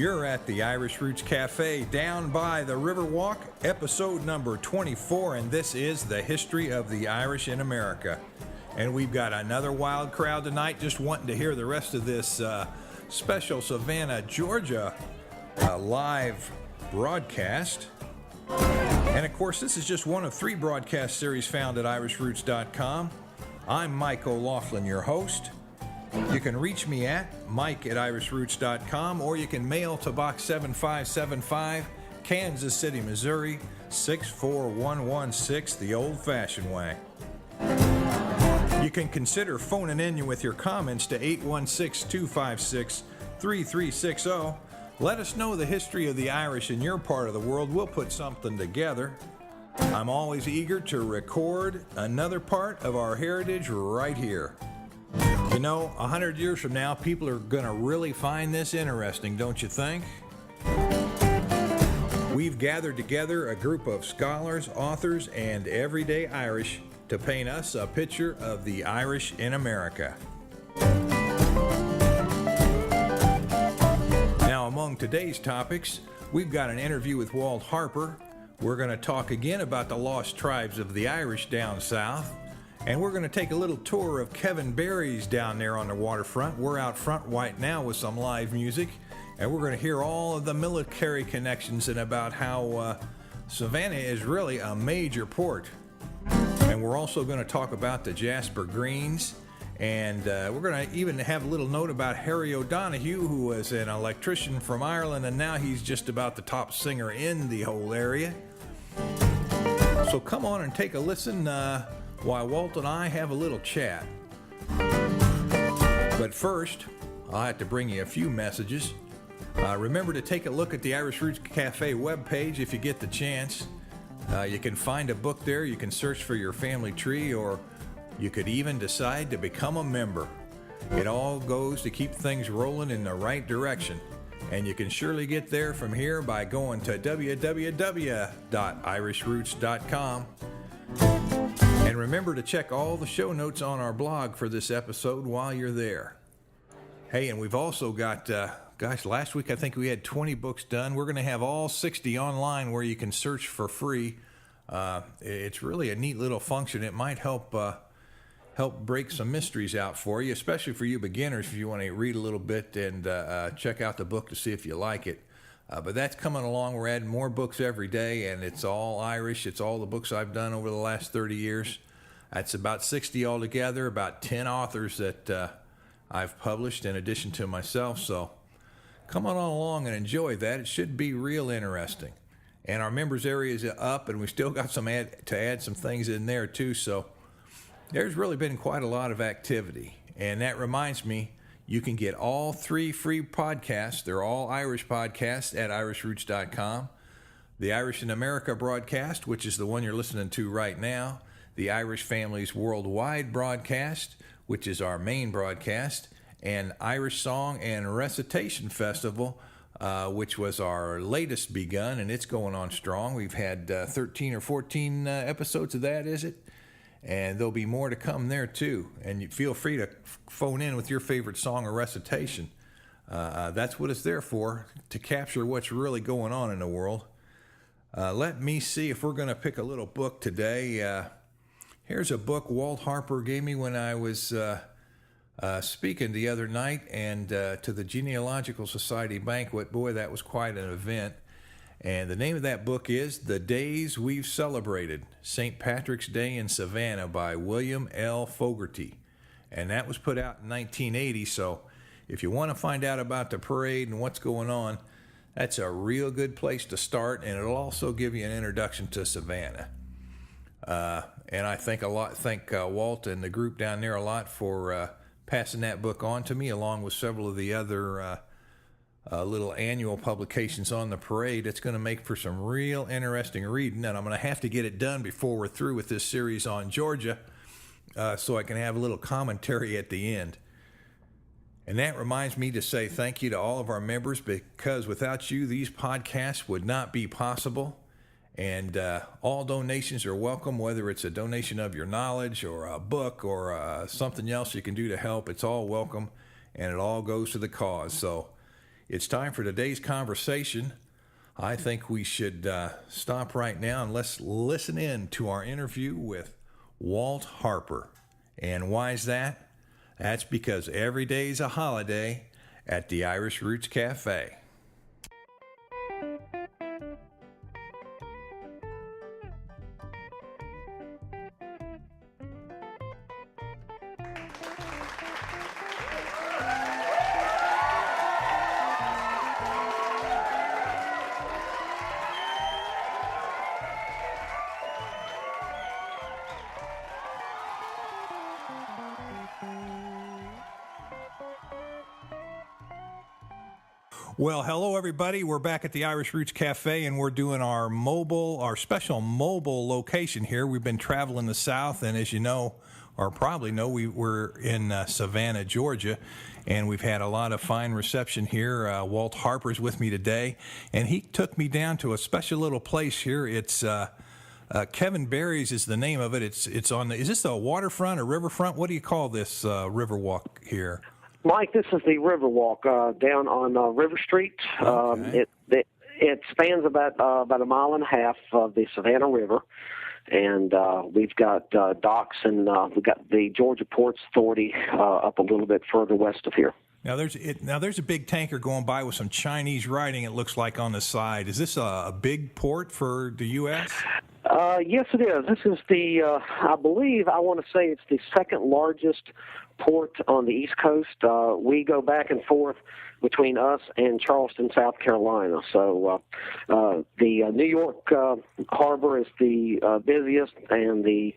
You're at the Irish Roots Cafe down by the Riverwalk, episode number 24, and this is the history of the Irish in America. And we've got another wild crowd tonight just wanting to hear the rest of this special Savannah, Georgia live broadcast. And of course, this is just one of 3 broadcast series found at irishroots.com. I'm Mike O'Loughlin, your host. You can reach me at mike@irishroots.com, or you can mail to Box 7575, Kansas City, Missouri, 64116, the old-fashioned way. You can consider phoning in with your comments to 816-256-3360. Let us know the history of the Irish in your part of the world. We'll put something together. I'm always eager to record another part of our heritage right here. You know, 100 years from now, people are going to really find this interesting, don't you think? We've gathered together a group of scholars, authors, and everyday Irish to paint us a picture of the Irish in America. Now, among today's topics, we've got an interview with Walt Harper. We're going to talk again about the lost tribes of the Irish down south. And we're going to take a little tour of Kevin Barry's down there on the waterfront. We're out front right now with some live music, and we're going to hear all of the military connections and about how Savannah is really a major port. And we're also going to talk about the Jasper Greens, and we're going to even have a little note about Harry O'Donoghue, who was an electrician from Ireland, and now he's just about the top singer in the whole area. So come on and take a listen while Walt and I have a little chat. But first, I'll have to bring you a few messages. Remember to take a look at the Irish Roots Cafe webpage if you get the chance. You can find a book there. You can search for your family tree, or you could even decide to become a member. It all goes to keep things rolling in the right direction. And you can surely get there from here by going to www.irishroots.com. And remember to check all the show notes on our blog for this episode while you're there. Hey, and we've also got, last week I think we had 20 books done. We're going to have all 60 online where you can search for free. It's really a neat little function. It might help break some mysteries out for you, especially for you beginners if you want to read a little bit and check out the book to see if you like it. But that's coming along. We're adding more books every day, and it's all Irish. It's all the books I've done over the last 30 years. That's about 60 altogether, about 10 authors that I've published in addition to myself. So come on along and enjoy that. It should be real interesting. And our members area is up, and we still got some to add some things in there too. So there's really been quite a lot of activity. And that reminds me, you can get all 3 free podcasts. They're all Irish podcasts at irishroots.com. The Irish in America broadcast, which is the one you're listening to right now. The Irish Families Worldwide broadcast, which is our main broadcast. And Irish Song and Recitation Festival, which was our latest begun, and it's going on strong. We've had 13 or 14 episodes of that, is it? And there'll be more to come there, too. And you feel free to phone in with your favorite song or recitation. That's what it's there for, to capture what's really going on in the world. Let me see if we're going to pick a little book today. Here's a book Walt Harper gave me when I was speaking the other night and to the Genealogical Society banquet. Boy, that was quite an event. And the name of that book is The Days We've Celebrated, St. Patrick's Day in Savannah by William L. Fogarty. And that was put out in 1980, so if you want to find out about the parade and what's going on, that's a real good place to start, and it'll also give you an introduction to Savannah. And I thank Walt and the group down there a lot for passing that book on to me, along with several of the other little annual publications on the parade. It's going to make for some real interesting reading, and I'm going to have to get it done before we're through with this series on Georgia, so I can have a little commentary at the end. And that reminds me to say thank you to all of our members, because without you, these podcasts would not be possible. And all donations are welcome, whether it's a donation of your knowledge or a book or something else you can do to help. It's all welcome, and it all goes to the cause. So it's time for today's conversation. I think we should stop right now and let's listen in to our interview with Walt Harper. And why is that? That's because every day is a holiday at the Irish Roots Cafe. Well, hello, everybody. We're back at the Irish Roots Cafe, and we're doing our special mobile location here. We've been traveling the South, and as you know, or probably know, we're in Savannah, Georgia, and we've had a lot of fine reception here. Walt Harper's with me today, and he took me down to a special little place here. It's Kevin Barry's is the name of it. It's on is this a waterfront or riverfront? What do you call this river walk here? Mike, this is the Riverwalk down on River Street. Okay. It spans about a mile and a half of the Savannah River, and we've got docks, and we've got the Georgia Ports Authority up a little bit further west of here. Now there's a big tanker going by with some Chinese writing. It looks like on the side. Is this a big port for the U.S.? Yes, it is. This is I want to say it's the second largest port on the East Coast. We go back and forth between us and Charleston, South Carolina. So the New York harbor is the busiest, and the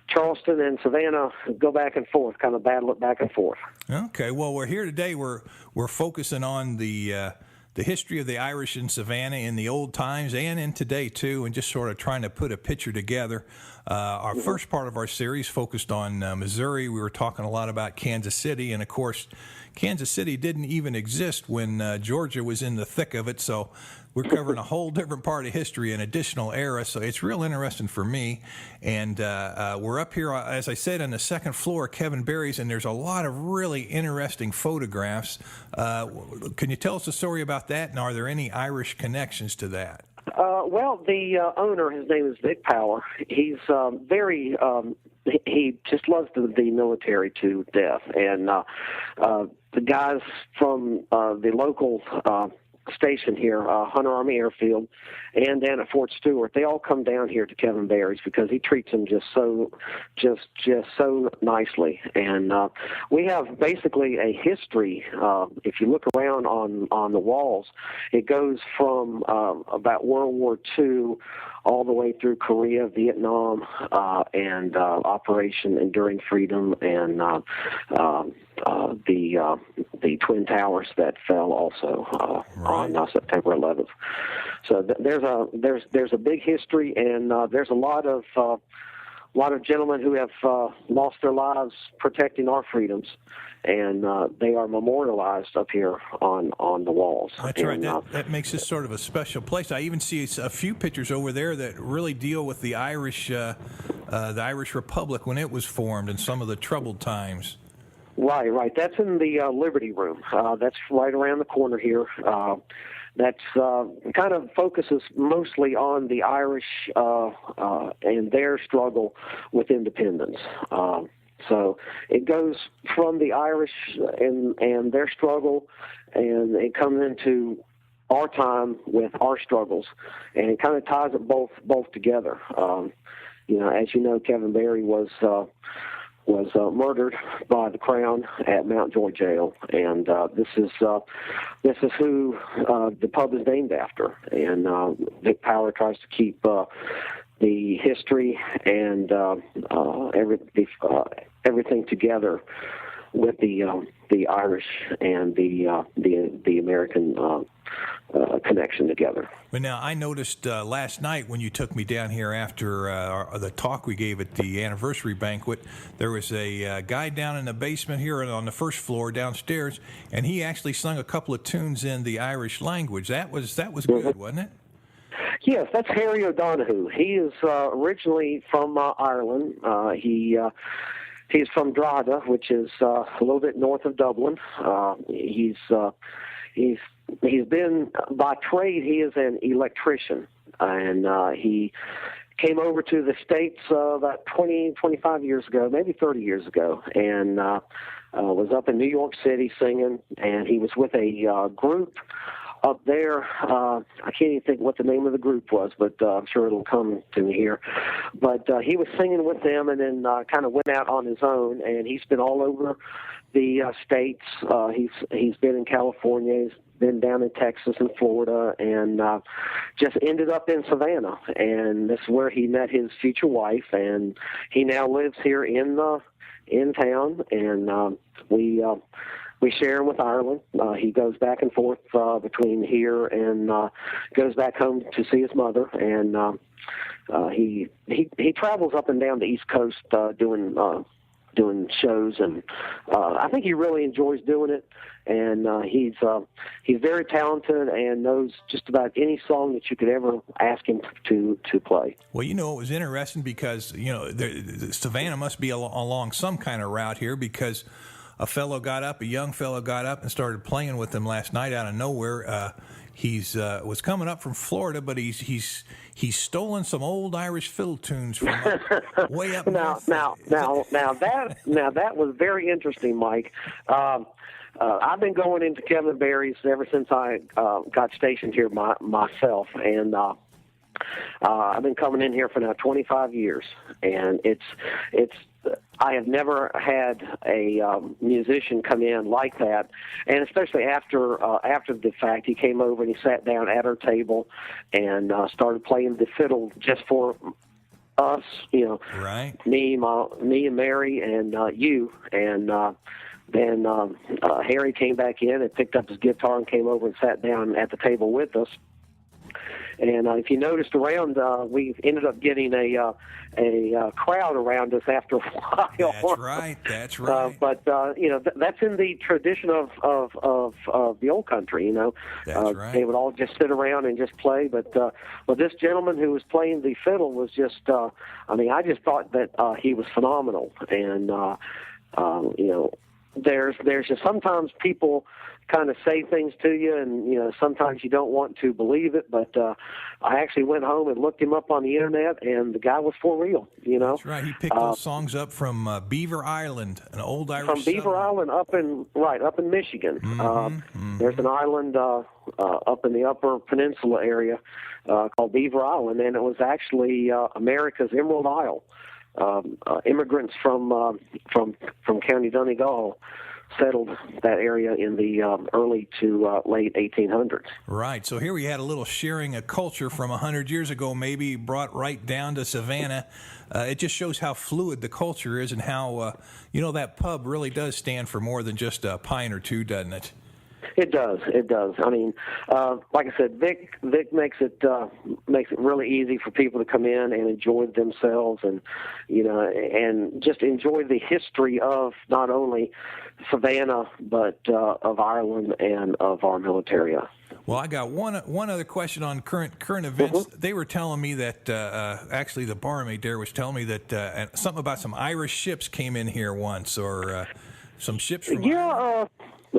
Charleston and Savannah go back and forth, kind of battle it back and forth. Okay. Well, we're here today. We're focusing on the history of the Irish in Savannah in the old times and in today, too, and just sort of trying to put a picture together. Our first part of our series focused on Missouri. We were talking a lot about Kansas City, and, of course, Kansas City didn't even exist when Georgia was in the thick of it, so we're covering a whole different part of history, an additional era, so it's real interesting for me. And we're up here, as I said, on the second floor of Kevin Barry's, and there's a lot of really interesting photographs. Can you tell us a story about that, and are there any Irish connections to that? Well, the owner, his name is Vic Power. He's he just loves the military to death, and the guys from the local station here, Hunter Army Airfield, and down at Fort Stewart, they all come down here to Kevin Barry's because he treats them just so nicely. And we have basically a history. If you look around on the walls, it goes from about World War II all the way through Korea, Vietnam, and Operation Enduring Freedom, and the Twin Towers that fell also on September 11th. So there's a big history, and there's a lot of gentlemen who have lost their lives protecting our freedoms, and they are memorialized up here on the walls. That's right. That makes this sort of a special place. I even see a few pictures over there that really deal with the Irish Republic when it was formed and some of the troubled times. Right. That's in the Liberty Room. That's right around the corner here. That's kind of focuses mostly on the Irish and their struggle with independence. So it goes from the Irish and their struggle, and it comes into our time with our struggles, and it kind of ties it both together. As you know, Kevin Barry was murdered by the Crown at Mount Joy Jail, and this is who the pub is named after. And Vic Power tries to keep the history and everything together with the Irish and the American connection together. But now I noticed last night when you took me down here after the talk we gave at the anniversary banquet, there was a guy down in the basement here on the first floor downstairs, and he actually sung a couple of tunes in the Irish language. That was good, wasn't it? Yes, that's Harry O'Donoghue. He is originally from Ireland. He's from Drogheda, which is a little bit north of Dublin. He's been, by trade, he is an electrician, and he came over to the States about 20, 25 years ago, maybe 30 years ago, and was up in New York City singing, and he was with a group up there. I can't even think what the name of the group was, but I'm sure it'll come to me here. But he was singing with them, and then kind of went out on his own, and he's been all over the States. He's been in California. He's been down in Texas and Florida, and just ended up in Savannah. And this is where he met his future wife, and he now lives here in town, and we share him with Ireland. He goes back and forth between here and goes back home to see his mother, and he travels up and down the East Coast doing shows, and I think he really enjoys doing it. And he's very talented and knows just about any song that you could ever ask him to play. Well, it was interesting because Savannah must be along some kind of route here, because a young fellow got up and started playing with them last night out of nowhere. He's was coming up from Florida, but he's stolen some old Irish fiddle tunes from way up north. Now that was very interesting, Mike. I've been going into Kevin Barry's ever since I got stationed here myself, and I've been coming in here for now 25 years, and it's I have never had a musician come in like that, and especially after the fact, he came over and he sat down at our table and started playing the fiddle just for us, right? Me and Mary and you, and then Harry came back in and picked up his guitar and came over and sat down at the table with us. And if you noticed around, we ended up getting a crowd around us after a while. That's right. But that's in the tradition of the old country. That's right. They would all just sit around and just play. But this gentleman who was playing the fiddle was just, I just thought that he was phenomenal. And there's just sometimes people kind of say things to you, and sometimes you don't want to believe it, but I actually went home and looked him up on the internet, and the guy was for real. That's right. He picked those songs up from Beaver Island, an old Irish from Beaver Island up in Michigan. There's an island up in the Upper Peninsula area called Beaver Island, and it was actually America's Emerald Isle. Immigrants from County Donegal settled that area in the early to late 1800s. Right. So here we had a little sharing a culture from 100 years ago, maybe brought right down to Savannah. It just shows how fluid the culture is, and how that pub really does stand for more than just a pint or two, doesn't it? It does. I mean, like I said, Vic makes it really easy for people to come in and enjoy themselves, and and just enjoy the history of not only Savannah but of Ireland and of our military. Well, I got one other question on current events. Mm-hmm. They were telling me that actually the barmaid there was telling me that something about some Irish ships came in here once, or some ships from Ireland.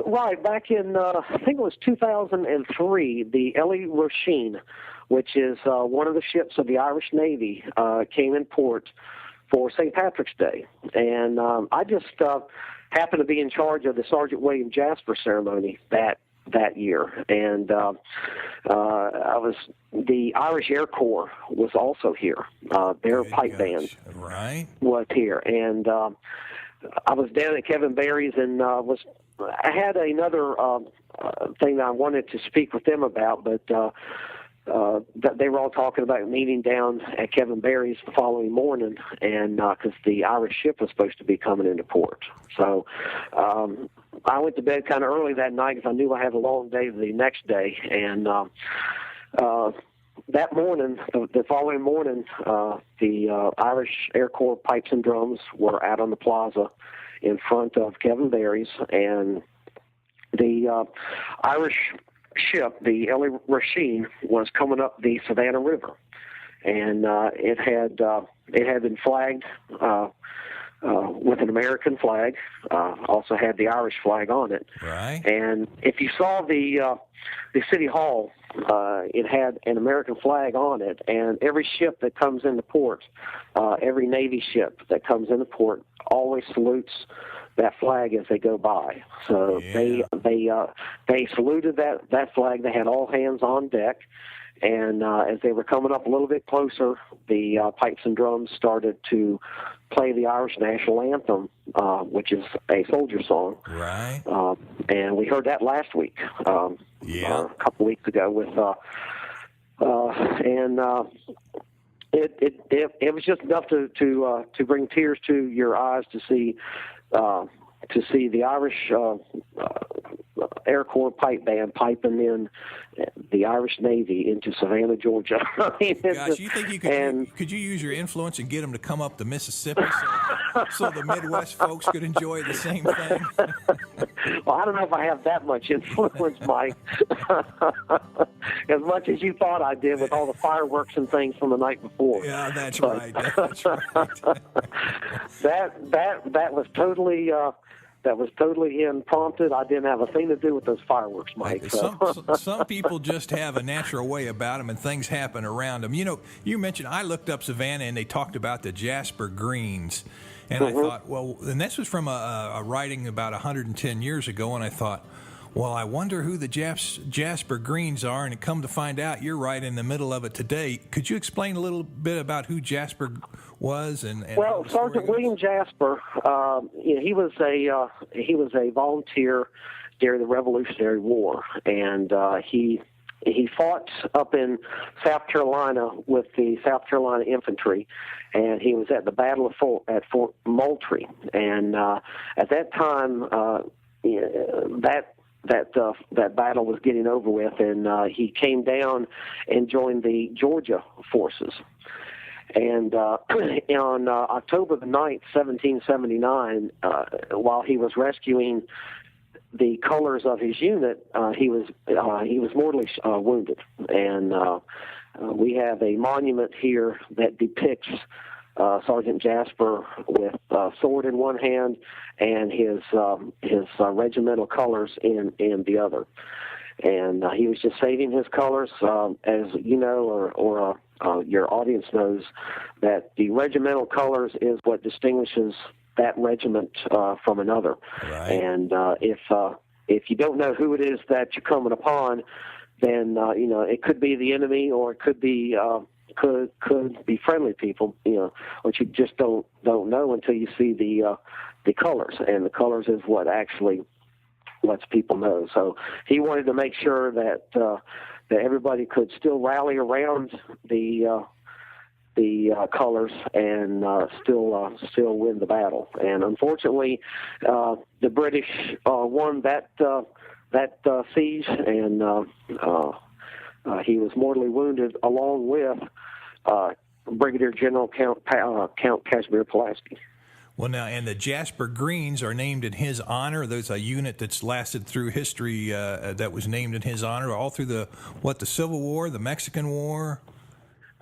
Right, back in, I think it was 2003, the Ellie Roisin, which is one of the ships of the Irish Navy, came in port for St. Patrick's Day. And I just happened to be in charge of the Sergeant William Jasper ceremony that year. And the Irish Air Corps was also here. Their pipe band was here. And I was down at Kevin Barry's, and I had another thing that I wanted to speak with them about, but they were all talking about meeting down at Kevin Barry's the following morning, and because the Irish ship was supposed to be coming into port. So I went to bed kind of early that night because I knew I had a long day the next day, and that morning, the following morning, the Irish Air Corps pipes and drums were out on the plaza in front of Kevin Barry's, and the Irish ship, the Ellie Roisin, was coming up the Savannah River, and it had been flagged with an American flag, also had the Irish flag on it. Right. And if you saw the City Hall, it had an American flag on it, and every ship that comes into port, every Navy ship that comes into port always salutes that flag as they go by. So they saluted that flag. They had all hands on deck. And as they were coming up a little bit closer, the pipes and drums started to play the Irish national anthem, which is a soldier song. Right. And we heard that last week, a couple weeks ago. It was just enough to bring tears to your eyes to see the Irish Air Corps pipe band piping in the Irish Navy into Savannah, Georgia. I mean, gosh, you think you could you use your influence and get them to come up the Mississippi so the Midwest folks could enjoy the same thing? Well, I don't know if I have that much influence, Mike. As much as you thought I did with all the fireworks and things from the night before. Yeah, that's right. That's right. that was totally. That was totally impromptu. I didn't have a thing to do with those fireworks, Mike. Some people just have a natural way about them, and things happen around them. You know, you mentioned, I looked up Savannah, and they talked about the Jasper Greens. And I thought, well, and this was from a writing about 110 years ago, and I thought, well, I wonder who the Jasper Greens are, and come to find out, you're right in the middle of it today. Could you explain a little bit about who Jasper was? Well, Sergeant William Jasper, he was a volunteer during the Revolutionary War, and he fought up in South Carolina with the South Carolina Infantry, and he was at the Battle of Fort Moultrie, and at that time, that battle was getting over with, and he came down and joined the Georgia forces. And on October the 9th, 1779, while he was rescuing the colors of his unit, he was mortally wounded. And we have a monument here that depicts Sergeant Jasper with a sword in one hand and his regimental colors in the other. And he was just saving his colors, as you know, or your audience knows, that the regimental colors is what distinguishes that regiment from another. Right. And if you don't know who it is that you're coming upon, then it could be the enemy, or it could be could be friendly people, which you just don't know until you see the colors, and the colors is what actually lets people know. So he wanted to make sure that everybody could still rally around the colors and still win the battle. And unfortunately, the British won that siege, and he was mortally wounded along with Brigadier General Count Casimir Pulaski. Well, now, and the Jasper Greens are named in his honor. There's a unit that's lasted through history that was named in his honor, all through the Civil War, the Mexican War,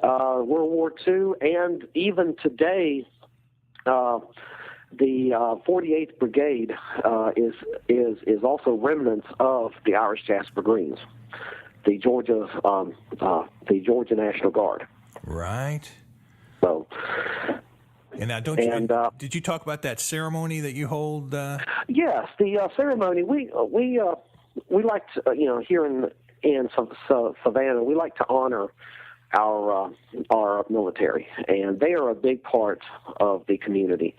World War II, and even today, the 48th Brigade is also remnants of the Irish Jasper Greens, the Georgia National Guard. Right. So. And now, did you talk about that ceremony that you hold? Yes, the ceremony. We like to, here in Savannah, we like to honor our military, and they are a big part of the community.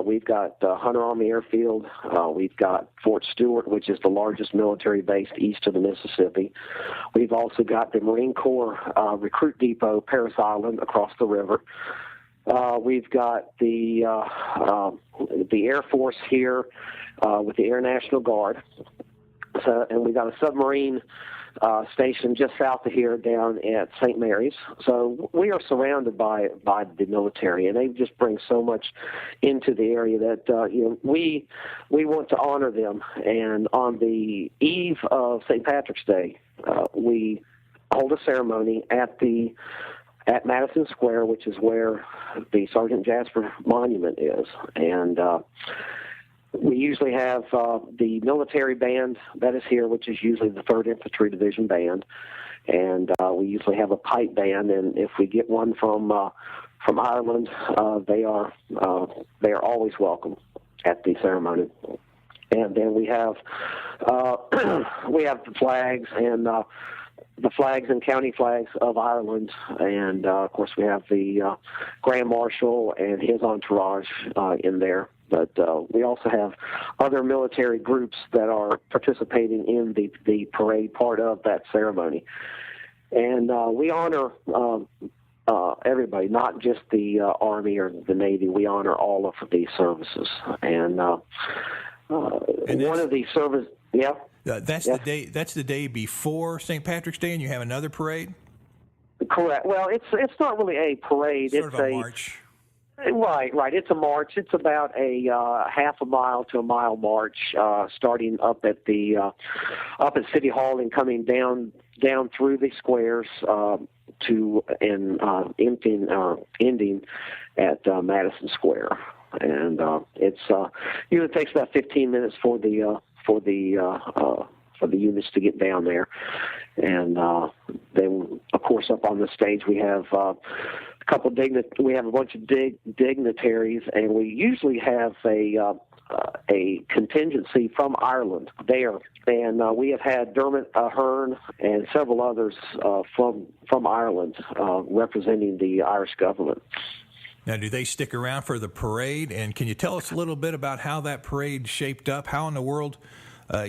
We've got Hunter Army Airfield. We've got Fort Stewart, which is the largest military base east of the Mississippi. We've also got the Marine Corps Recruit Depot, Parris Island, across the river. We've got the Air Force here with the Air National Guard, and we got a submarine station just south of here down at St. Mary's. So we are surrounded by the military, and they just bring so much into the area that we want to honor them. And on the eve of St. Patrick's Day, we hold a ceremony at the at Madison Square, which is where the Sergeant Jasper Monument is. And we usually have the military band that is here, which is usually the 3rd Infantry Division Band. And we usually have a pipe band, and if we get one from Ireland, they are always welcome at the ceremony. And then we have the flags and the flags and county flags of Ireland, and of course we have the Grand Marshal and his entourage in there. But we also have other military groups that are participating in the parade part of that ceremony. And we honor everybody, not just the Army or the Navy. We honor all of these services. And one of these services, yeah. That's the day. That's the day before St. Patrick's Day, and you have another parade. Correct. Well, it's not really a parade. Sort of a march. Right. It's a march. It's about a half a mile to a mile march, starting up at City Hall and coming down through the squares to and ending at Madison Square. And it's usually takes about 15 minutes for the units to get down there. And then, of course, up on the stage we have we have a bunch of dignitaries, and we usually have a contingency from Ireland there. And we have had Dermot Ahern and several others from Ireland representing the Irish government. Now, do they stick around for the parade? And can you tell us a little bit about how that parade shaped up? How in the world, I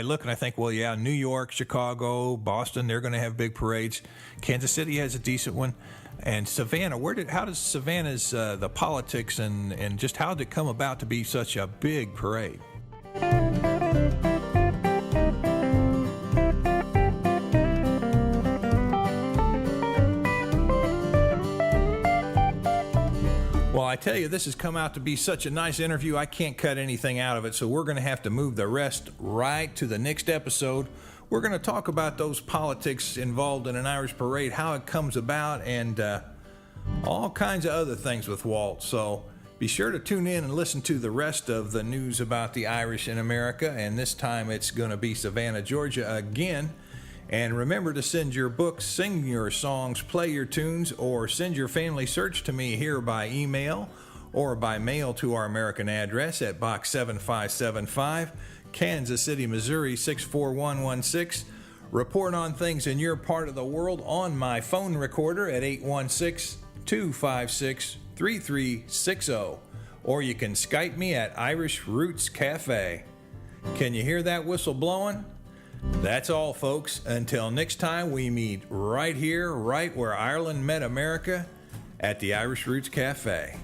look and I think, well, yeah, New York, Chicago, Boston, they're going to have big parades. Kansas City has a decent one. And Savannah, how does Savannah's, the politics and just how did it come about to be such a big parade? Well, I tell you, this has come out to be such a nice interview, I can't cut anything out of it, so we're going to have to move the rest right to the next episode. We're going to talk about those politics involved in an Irish parade, how it comes about, and all kinds of other things with Walt. So be sure to tune in and listen to the rest of the news about the Irish in America, and this time it's going to be Savannah, Georgia again. And remember to send your books, sing your songs, play your tunes, or send your family search to me here by email or by mail to our American address at Box 7575, Kansas City, Missouri 64116. Report on things in your part of the world on my phone recorder at 816-256-3360. Or you can Skype me at Irish Roots Cafe. Can you hear that whistle blowing? That's all, folks. Until next time, we meet right here, right where Ireland met America, at the Irish Roots Cafe.